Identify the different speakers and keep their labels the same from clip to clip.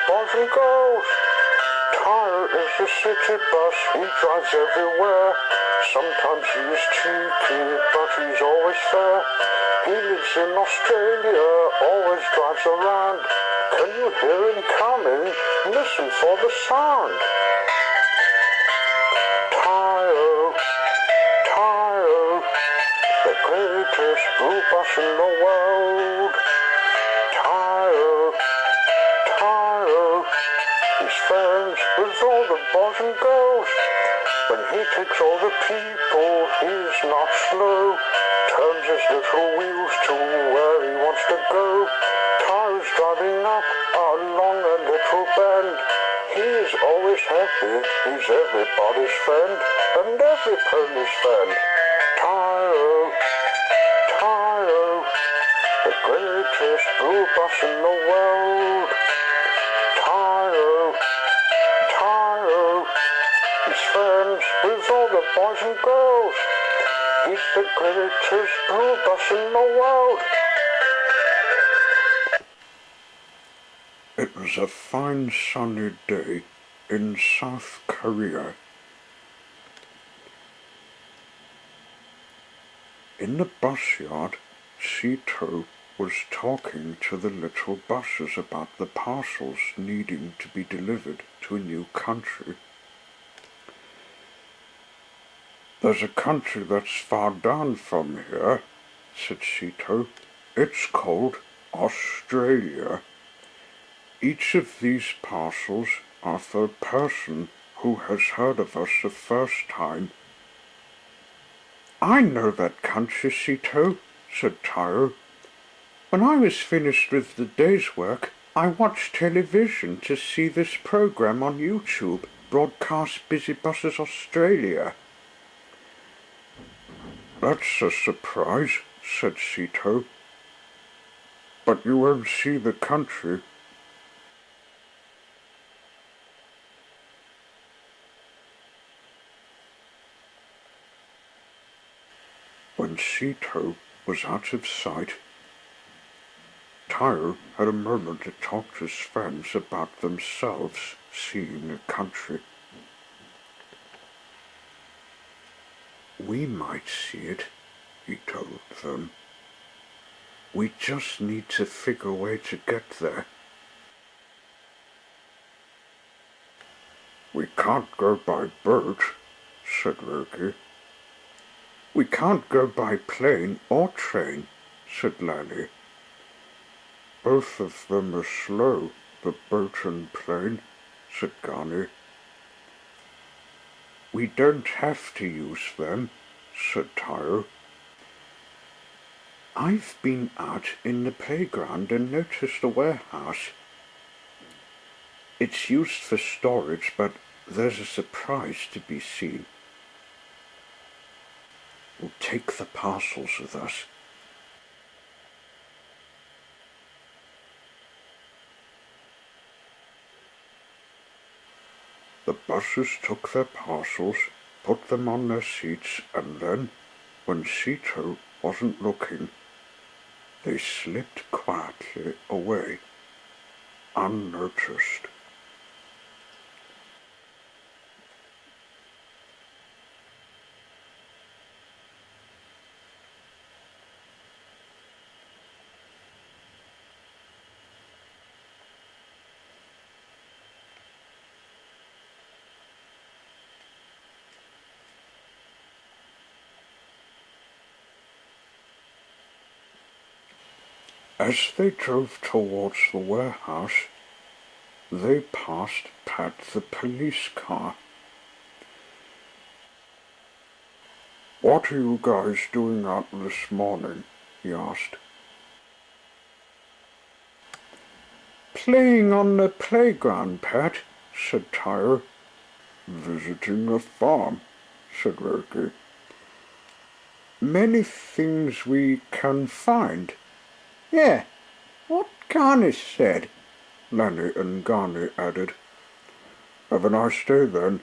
Speaker 1: boys and girls. Tyre is a city bus, he drives everywhere. Sometimes he is cheeky, but he's always fair. He lives in Australia, always drives around. Can you hear him coming? Listen for the sound. Tyre, Tyre, the greatest blue bus in the world. Tyre, Tyre, he's friends with all the boys and girls. When he takes all the people, he's not slow. Turns his little wheels to where he wants to go. Tyre's driving up along a little bend. He's always happy, he's everybody's friend, and every pony's friend. Tyre, Tyre, the greatest blue bus in the world. Tyre, Tyre, he's friends with all the boys and girls. He's the greatest blue bus in the world.
Speaker 2: It was a fine sunny day in South Korea. In the bus yard, Sito was talking to the little buses about the parcels needing to be delivered to a new country. There's a country that's far down from here, said Sito. It's called Australia. Each of these parcels are for a person who has heard of us the first time. I know that country, Sito, said Tyre. When I was finished with the day's work, I watched television to see this program on YouTube, Broadcast Busy Buses Australia. That's a surprise, said Sito. But you won't see the country. When Sito was out of sight, Tyre had a moment to talk to his friends about themselves seeing a country. We might see it, he told them. We just need to figure a way to get there. We can't go by boat, said Loki. We can't go by plane or train, said Lanny. Both of them are slow, the boat and plane, said Garny. We don't have to use them, said Tyre. I've been out in the playground and noticed a warehouse. It's used for storage, but there's a surprise to be seen. We'll take the parcels with us. The buses took their parcels, put them on their seats, and then, when Sito wasn't looking, they slipped quietly away, unnoticed. As they drove towards the warehouse, they passed Pat the police car. What are you guys doing out this morning? He asked. Playing on the playground, Pat, said Tyre. Visiting the farm, said Loki. Many things we can find. Yeah, what Garny said, Lanny and Garny added. Have a nice day then.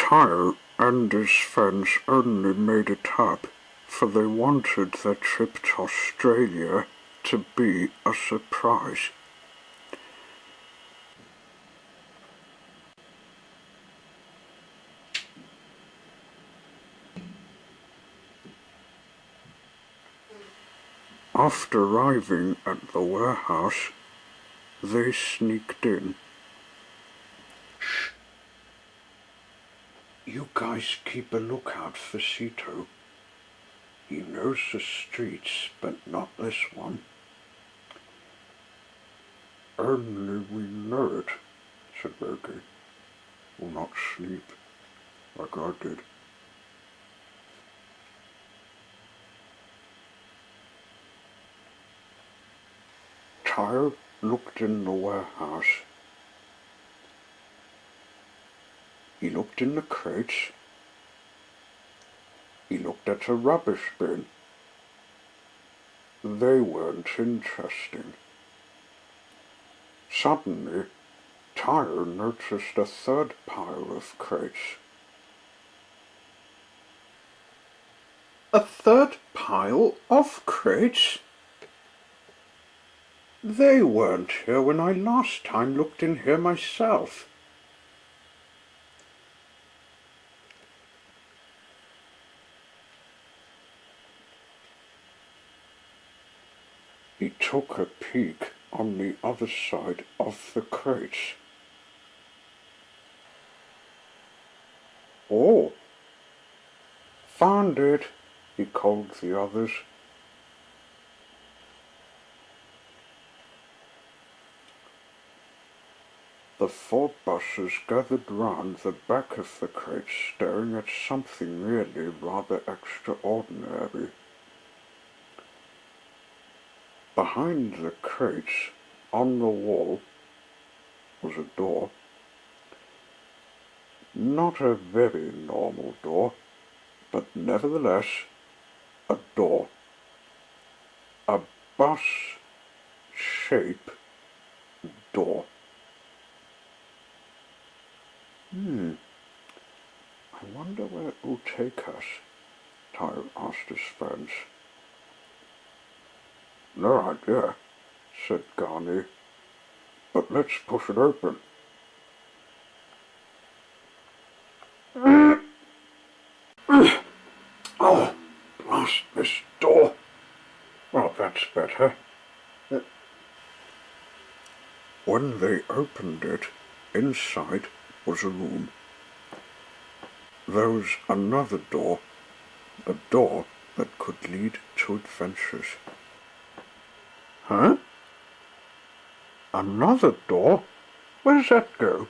Speaker 2: Tyre and his friends only made it up, for they wanted their trip to Australia to be a surprise. After arriving at the warehouse, they sneaked in. Shh! You guys keep a lookout for Sito. He knows the streets, but not this one. Only we know it, said Loki. Will not sleep, like I did. Tyre looked in the warehouse. He looked in the crates. He looked at a rubbish bin. They weren't interesting. Suddenly, Tyre noticed a third pile of crates. A third pile of crates? They weren't here when I last time looked in here myself. He took a peek on the other side of the crates. Oh, found it, he called the others. The 4 buses gathered round the back of the crates, staring at something really rather extraordinary. Behind the crates, on the wall, was a door. Not a very normal door, but nevertheless a door. A bus-shaped door. I wonder where it will take us, Tyre asked his friends. No idea, said Garney, but let's push it open. Oh, blast this door. Well, that's better. When they opened it, inside was a room. There was another door, a door that could lead to adventures. Huh? Another door? Where does that go?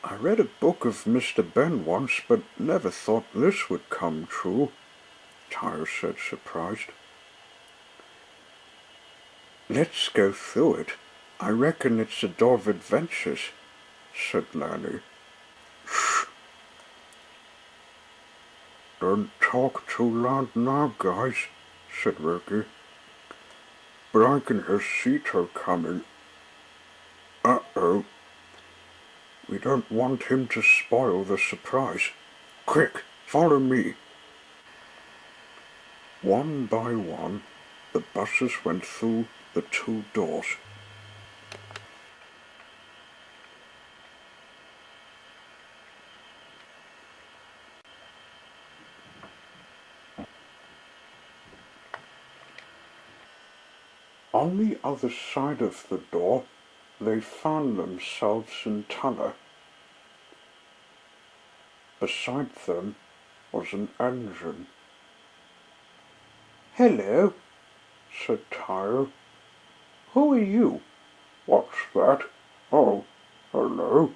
Speaker 2: I read a book of Mr. Ben once, but never thought this would come true, Tyre said, surprised. Let's go through it. I reckon it's a door of adventures, said Lanny. Shh! Don't talk too loud now, guys, said Rocky. But I can hear Sito coming. Uh-oh. We don't want him to spoil the surprise. Quick, follow me. One by one, the buses went through the 2 doors. On the other side of the door, they found themselves in Tuller. Beside them was an engine. Hello, said Tyre. Who are you? What's that? Oh, hello.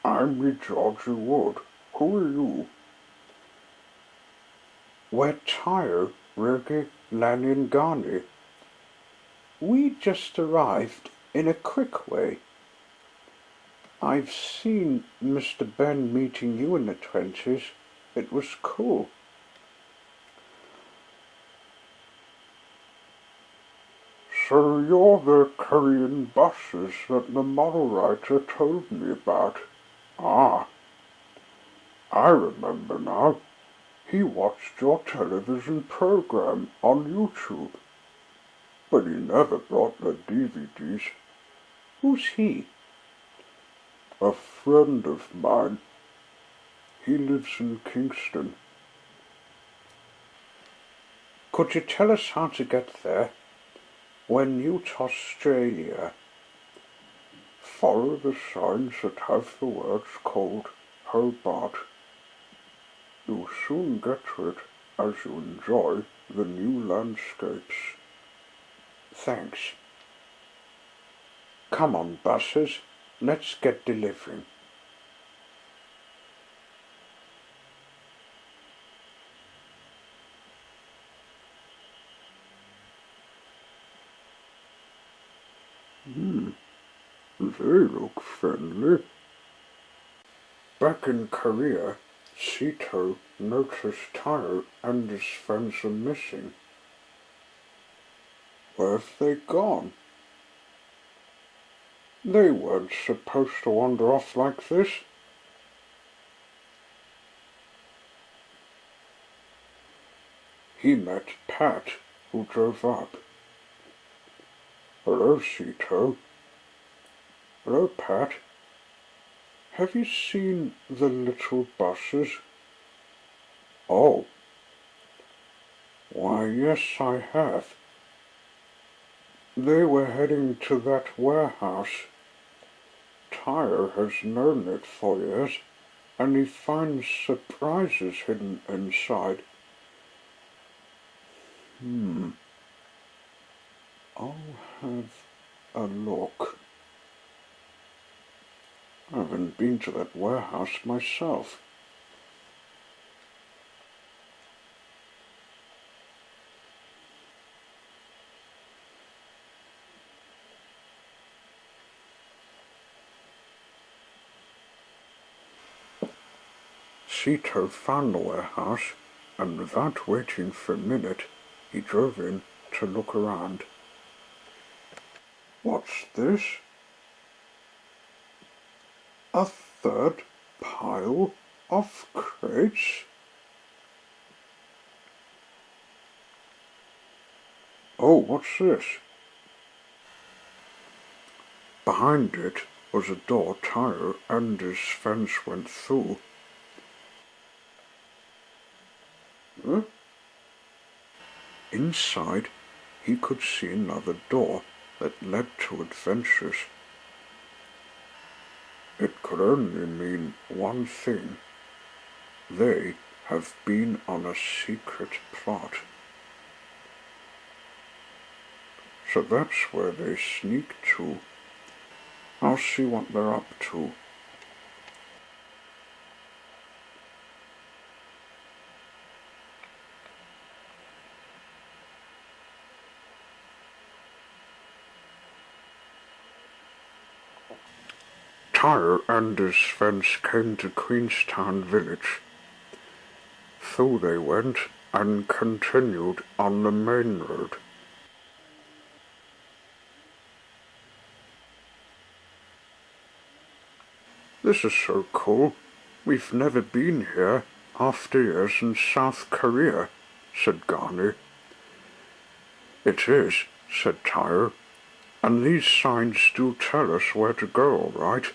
Speaker 2: I'm the Georgie Wood. Who are you? We're Tyre, Reggie, Lanny and Garney. We just arrived in a quick way. I've seen Mr. Ben meeting you in the 20s. It was cool. So you're the Korean buses that the model writer told me about. Ah, I remember now. He watched your television program on YouTube, but he never brought the DVDs.
Speaker 3: Who's he?
Speaker 2: A friend of mine. He lives in Kingston.
Speaker 3: Could you tell us how to get there? We're new to Australia.
Speaker 2: Follow the signs that have the words called Hobart. You'll soon get to it as you enjoy the new landscapes.
Speaker 3: Thanks. Come on, buses. Let's get delivering.
Speaker 2: They look friendly. Back in Korea, Sito noticed Tayo and his friends are missing. Where've they gone? They weren't supposed to wander off like this. He met Pat, who drove up. Hello, Sito. Hello, Pat. Have you seen the little buses? Oh. Why, yes, I have. They were heading to that warehouse. Tyre has known it for years, and he finds surprises hidden inside. I'll have a look. I haven't been to that warehouse myself. Sito found the warehouse, and without waiting for a minute, he drove in to look around. What's this? A third pile of crates? Oh, what's this? Behind it was a door Tyre and his friends went through. Huh? Inside, he could see another door that led to adventures. It could only mean one thing. They have been on a secret plot. So that's where they sneak to. I'll see what they're up to. Tyre and his friends came to Queenstown village. Through they went and continued on the main road. This is so cool. We've never been here after years in South Korea, said Garni. It is, said Tyre, and these signs do tell us where to go, all right?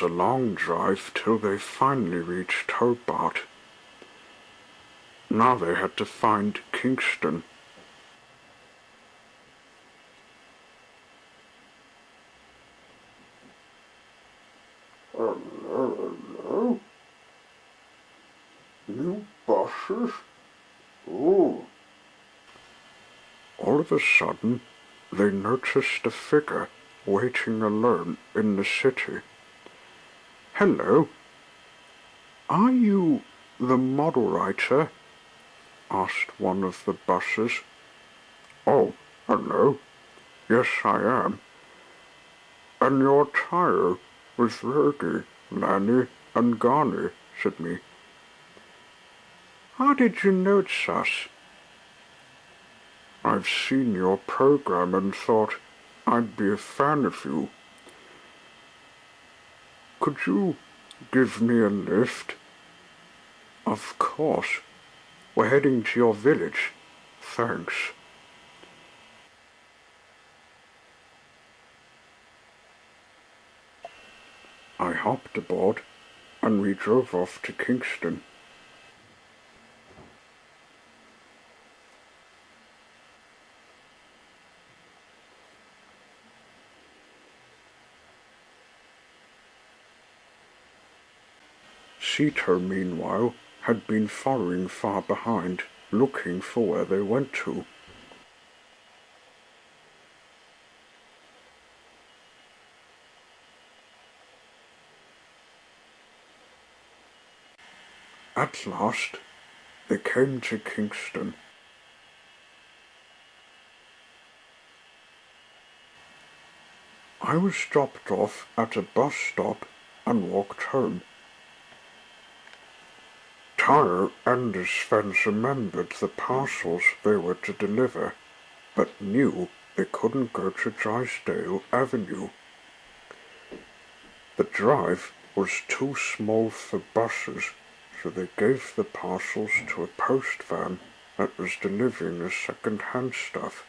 Speaker 2: was a long drive till they finally reached Hobart. Now they had to find Kingston.
Speaker 3: Hello, hello. New bosses? Oh.
Speaker 2: All of a sudden, they noticed a figure waiting alone in the city. "Hello, are you the model writer?" asked one of the buses. "Oh, hello. Yes, I am. And your tire was Reggie, Lanny, and Garney," said me. "How did you notice us?" "I've seen your program and thought I'd be a fan of you. Could you give me a lift?" "Of course. We're heading to your village. Thanks." I hopped aboard and we drove off to Kingston. Sito, meanwhile, had been following far behind, looking for where they went to. At last, they came to Kingston. I was dropped off at a bus stop and walked home. Tyre and his friends remembered the parcels they were to deliver, but knew they couldn't go to Drysdale Avenue. The drive was too small for buses, so they gave the parcels to a post van that was delivering the second-hand stuff.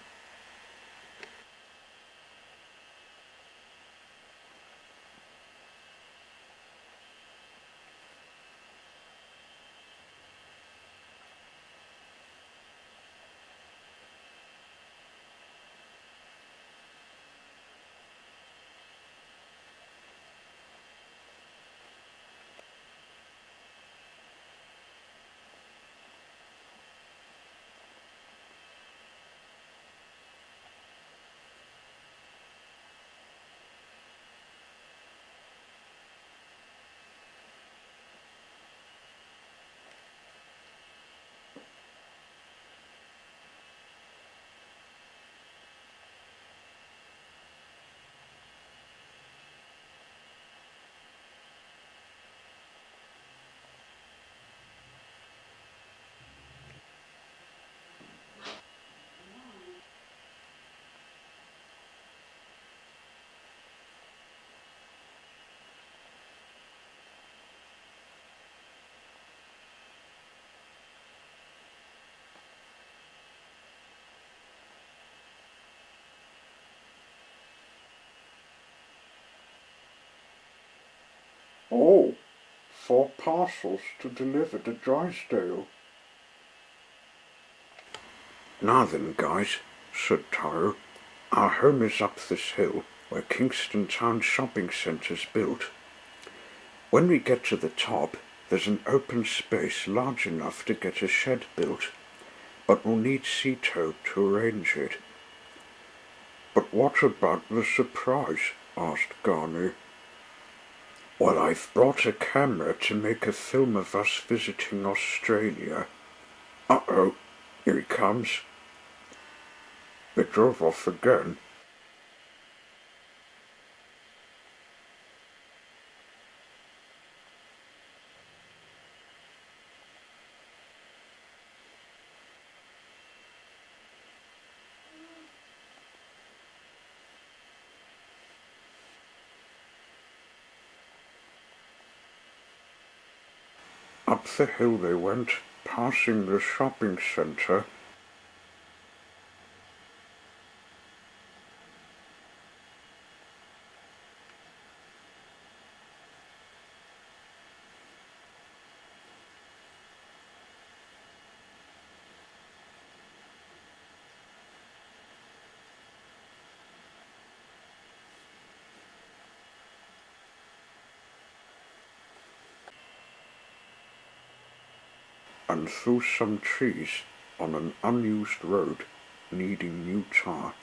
Speaker 2: "Oh, 4 parcels to deliver to Drysdale." "Now then, guys," said Tyro, "our home is up this hill where Kingston Town Shopping Centre's built. When we get to the top, there's an open space large enough to get a shed built, but we'll need Sito to arrange it." "But what about the surprise?" asked Garney. "Well, I've brought a camera to make a film of us visiting Australia." "Uh-oh, here he comes." They drove off again. Up the hill they went, passing the shopping centre. and through some trees on an unused road needing new tar.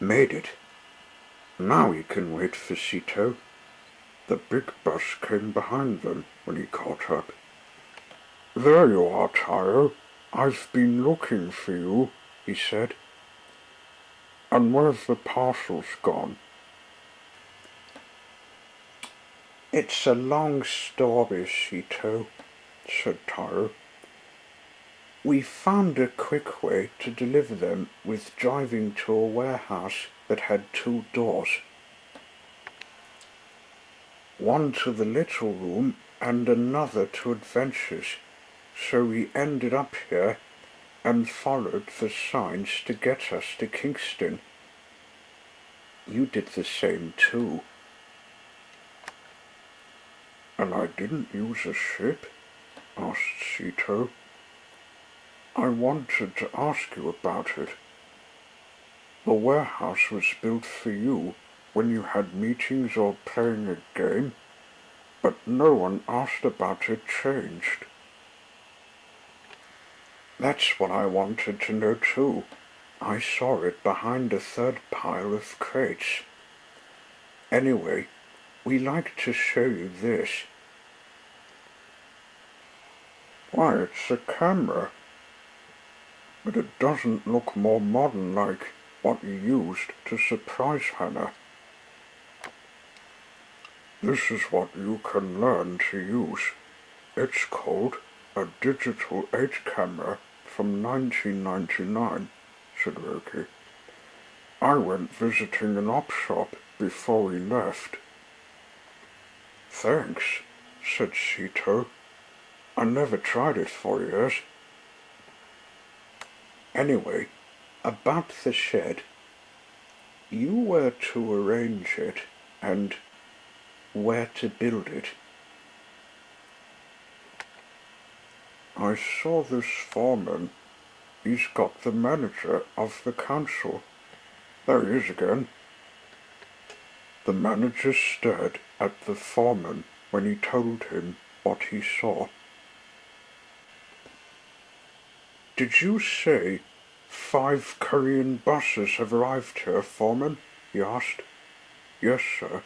Speaker 2: Made it. Now he can wait for Sito. The big bus came behind them when he caught up. There you are, Tayo. I've been looking for you, he said. And where's the parcels gone? It's a long story, Sito, said Tayo. We found a quick way to deliver them with driving to a warehouse that had 2 doors. One to the little room and another to adventures, so we ended up here and followed the signs to get us to Kingston. You did the same too. And I didn't use a ship? Asked Sito. I wanted to ask you about it. The warehouse was built for you when you had meetings or playing a game, but no one asked about it changed. That's what I wanted to know too. I saw it behind a 3rd pile of crates. Anyway, we like to show you this. Why, it's a camera. But it doesn't look more modern like what you used to surprise Hannah. This is what you can learn to use. It's called a digital 8 camera from 1999, said Roki. I went visiting an op shop before we left. Thanks, said Sito. I never tried it for years. Anyway, about the shed. You were to arrange it and where to build it. I saw this foreman. He's got the manager of the council. There he is again. The manager stared at the foreman when he told him what he saw. Did you say 5 Korean buses have arrived here, foreman? He asked. Yes, sir.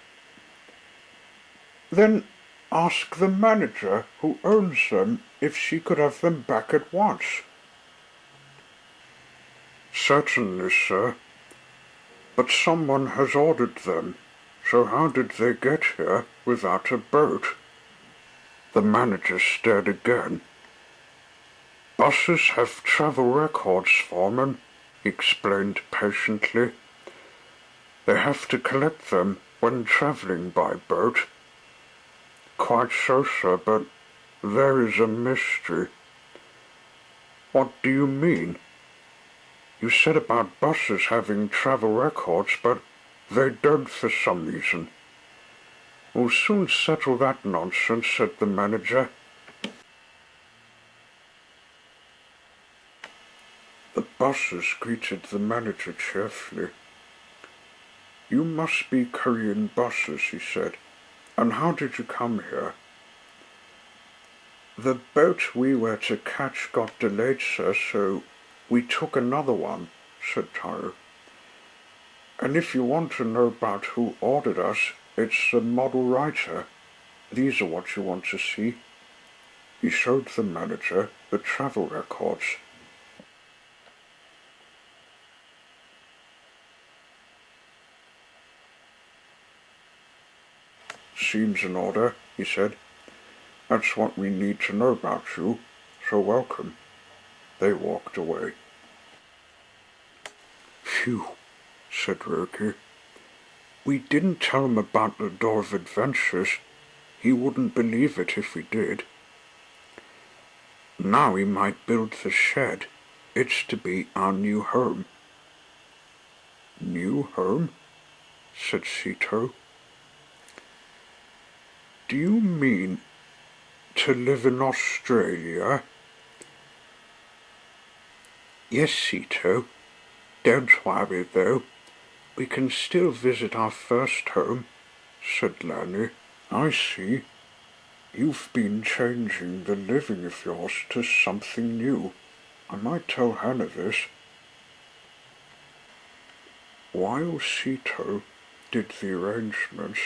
Speaker 2: Then ask the manager who owns them if she could have them back at once. Certainly, sir. But someone has ordered them, so how did they get here without a boat? The manager stared again. Buses have travel records, foreman, he explained patiently. They have to collect them when travelling by boat. Quite so, sir, but there is a mystery. What do you mean? You said about buses having travel records, but they don't for some reason. We'll soon settle that nonsense, said the manager. The buses greeted the manager cheerfully. You must be Korean buses, he said. And how did you come here? The boat we were to catch got delayed, sir, so we took another one, said Taro. And if you want to know about who ordered us, it's the model writer. These are what you want to see. He showed the manager the travel records. Seems in order, he said. That's what we need to know about you, so welcome. They walked away. Phew, said Roker. We didn't tell him about the Door of Adventures. He wouldn't believe it if we did. Now we might build the shed. It's to be our new home. New home? Said Sito. Do you mean to live in Australia? Yes, Sito. Don't worry, though. We can still visit our first home, said Lanny. I see. You've been changing the living of yours to something new. I might tell Hannah this. While Sito did the arrangements,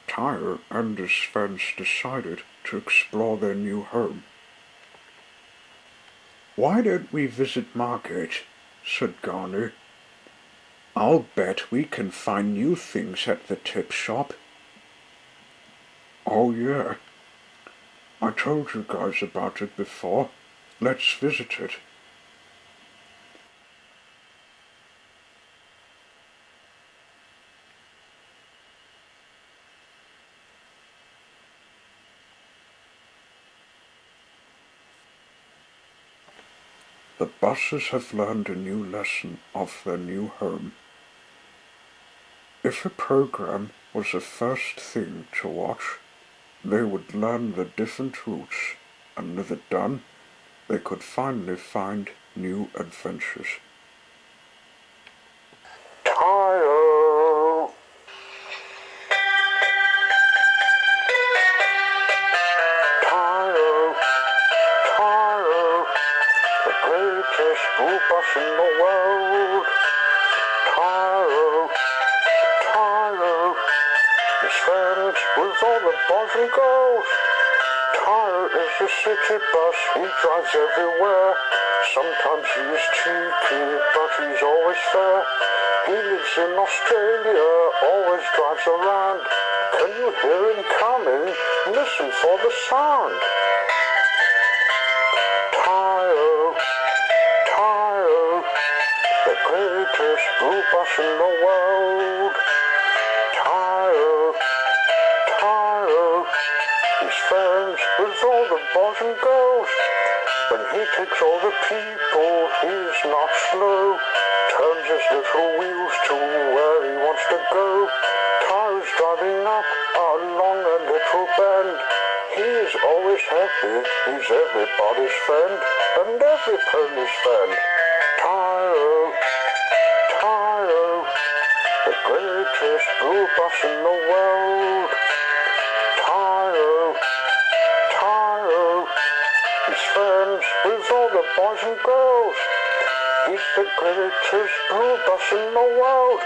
Speaker 2: Tyre and his friends decided to explore their new home. Why don't we visit Margate? Said Garner. I'll bet we can find new things at the tip shop. Oh yeah. I told you guys about it before. Let's visit it. The buses have learned a new lesson of their new home. If a program was the first thing to watch, they would learn the different routes, and with it done, they could finally find new adventures.
Speaker 1: Tyre, Tyre, Tyre, the greatest school bus in the world. Tyre, Tyre, his friends with all the boys and girls. Tyre is a city bus, he drives everywhere. Sometimes he is cheeky, but he's always fair. He lives in Australia, always drives around. Can you hear him coming? Listen for the sound. Tyre, Tyre, the greatest blue bus in the world. Tyre, Tyre, he's friends with all the boys and girls. When he takes all the people, he's not slow. Turns his little wheels to where he wants to go. Tyre's driving up along a little bend. He's always happy, he's everybody's friend, and every pony's friend. Tyre, Tyre, the greatest blue bus in the world. Tyre, Tyre, he's friends with all the boys and girls. He's the greatest blue bus in the world.